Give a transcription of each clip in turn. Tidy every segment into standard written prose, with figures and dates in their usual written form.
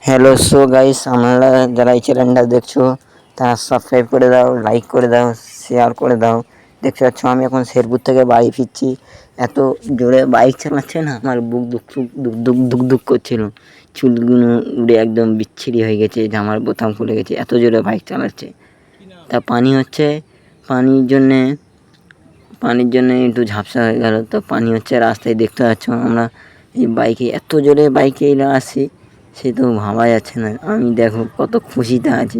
Hello so guys, আমরা যারা এই চ্যানেলটা দেখছো তারা সাবস্ক্রাইব করে দাও, লাইক করে দাও, শেয়ার করে দাও। দেখতে পাচ্ছ আমি এখন শেরপুর থেকে বাড়ি ফিরছি। এত জোরে বাইক চালাচ্ছে না, আমার বুক দুক দুক দুক দুক দুক করছিল। চুলগুলো উড়ে একদম বিচ্ছিরি হয়ে গেছে, জামার বোতাম খুলে গেছে, এত জোরে বাইক চালাচ্ছে। তা পানি হচ্ছে, পানির জন্যে একটু ঝাপসা হয়ে গেল। তো পানি হচ্ছে রাস্তায়, দেখতে পাচ্ছ আমরা এই বাইকে এত জোরে বাইকে আসি, সে তো ভাবা যাচ্ছে না। আমি দেখো কত খুশিতে আছি,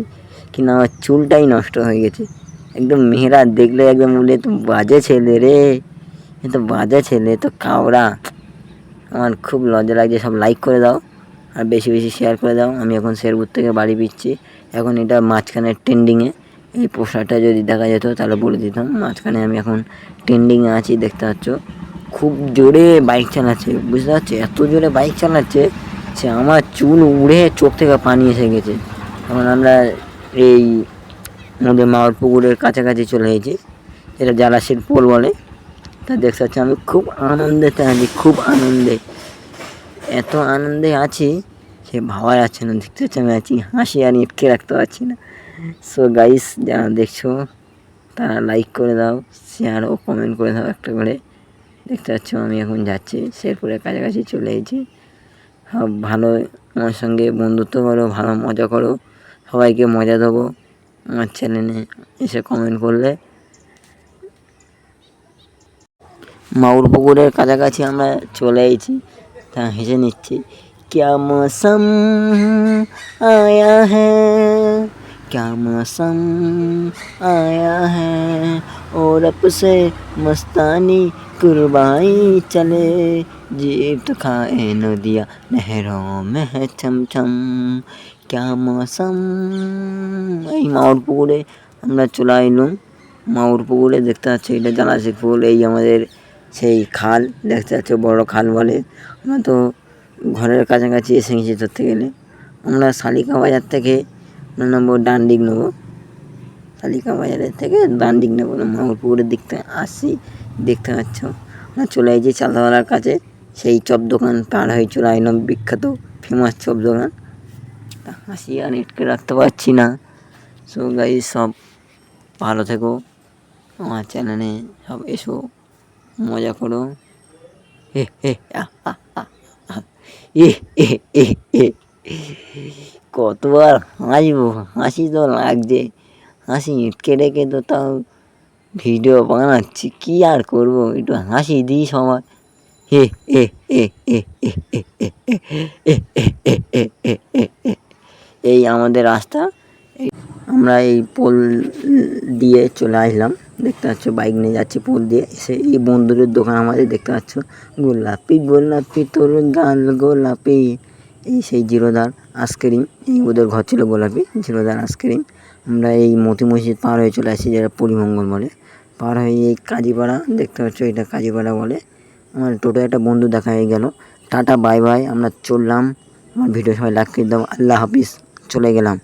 কিন্তু আমার চুলটাই নষ্ট হয়ে গেছে একদম। মেয়েরা দেখলে একদম বলে তো বাজে ছেলে রে, এ তো বাজে ছেলে, তো কাওড়া। আমার খুব লজ্জা লাগছে। সব লাইক করে দাও আর বেশি বেশি শেয়ার করে দাও। আমি এখন শেরপুর থেকে বাড়ি ফিরছি। এখন এটা মাঝখানে ট্রেন্ডিংয়ে, এই পোস্টারটা যদি দেখা যেত তাহলে বলে দিতাম। মাঝখানে আমি এখন ট্রেন্ডিংয়ে আছি, দেখতে পাচ্ছ। খুব জোরে বাইক চালাচ্ছে, বুঝতে পারছি, এত জোরে বাইক চালাচ্ছে সে আমার চুল উড়ে চোখ থেকে পানি এসে গেছে। এখন আমরা এই আমাদের মাওয়ার পুকুরের কাছাকাছি চলে এসেছি, যেটা জালাশির পোল বলে। তা দেখতে পাচ্ছি আমি খুব আনন্দেতে আছি, খুব আনন্দে, এত আনন্দে আছি সে ভাবা যাচ্ছে না। দেখতে পাচ্ছি আমি আছি, হাসি আর ইটকে রাখতে পারছি না। সো গাইস, যারা দেখছো তারা লাইক করে দাও, শেয়ার ও কমেন্ট করে দাও একটা করে। দেখতে পাচ্ছ আমি এখন যাচ্ছি, শেরপুরের কাছাকাছি চলে এসেছি। সব ভালো আমার সঙ্গে বন্ধুত্ব করো, ভালো মজা করো, সবাইকে মজা দেবো আমার চ্যানেলে এসে কমেন্ট করলে। মাউর পুকুরের কাছাকাছি আমরা চলে এসেছি, তা হেসে নিচ্ছি। क्या मौसम आया है, क्या मौसम आया है, और अब से मस्तानी कुर्बाई चले, जीप तो खाए नदिया नहरों में है चमचम, क्या मौसम। এই মাউর পুকুরে আমরা চলে এলাম। মাউর পুকুরে দেখতে পাচ্ছি এটা জালাশি পুকুর, এই আমাদের সেই খাল, দেখতে পাচ্ছ বড় খাল বলে। আমরা তো ঘরের কাছাকাছি এসে গেছি ধরতে গেলে। আমরা শালিকা বাজার থেকে নেবো ডান্ডিক নেবো, শালিকা বাজারের থেকে ডান্ডিক নেবো না, মাউর পুকুরের দিক থেকে আসছি। দেখতে পাচ্ছ আমরা চলে এসেছি চালতাওয়ালার কাছে, সেই চপ দোকান পার হয়ে চলে এলাম, বিখ্যাত ফেমাস চপ দোকান। তা হাসি আর ইটকে রাখতে পারছি না। সো গাইস, সব ভালো থেকো, আমার চ্যানেলে সব এসো, মজা করো। হে হে কতবার হাসবো, হাসি তো লাগছে, হাসি ইটকে রেখে তো তাও ভিডিও বানাচ্ছি, কি আর করবো, একটু হাসি দিই সবার। হে হে হে হে এই আমাদের রাস্তা। আমরা এই পোল দিয়ে চলে আসলাম, দেখতে পাচ্ছ বাইক নিয়ে যাচ্ছি পোল দিয়ে। এসে এই বন্ধুদের দোকান আমাদের, দেখতে পাচ্ছ, গোলাপি গোলাপি তোর গাল গোলাপি, এই সেই জিরোদার আইসক্রিম, এই ওদের ঘর ছিল গোলাপি, জিরোদার আইসক্রিম। আমরা এই মতি মসজিদ পার হয়ে চলে আসি, যেটা পরিমঙ্গল বলে। পার হয়ে এই কাজীপাড়া, দেখতে পাচ্ছ এটা কাজীপাড়া বলে। আমার টোটো একটা বন্ধু দেখা হয়ে গেল। টাটা বাই বাই, আমরা চললাম। আমার ভিডিও সবাই লাইক করে দাও, আল্লাহ হাফিজ, চলে গেলাম।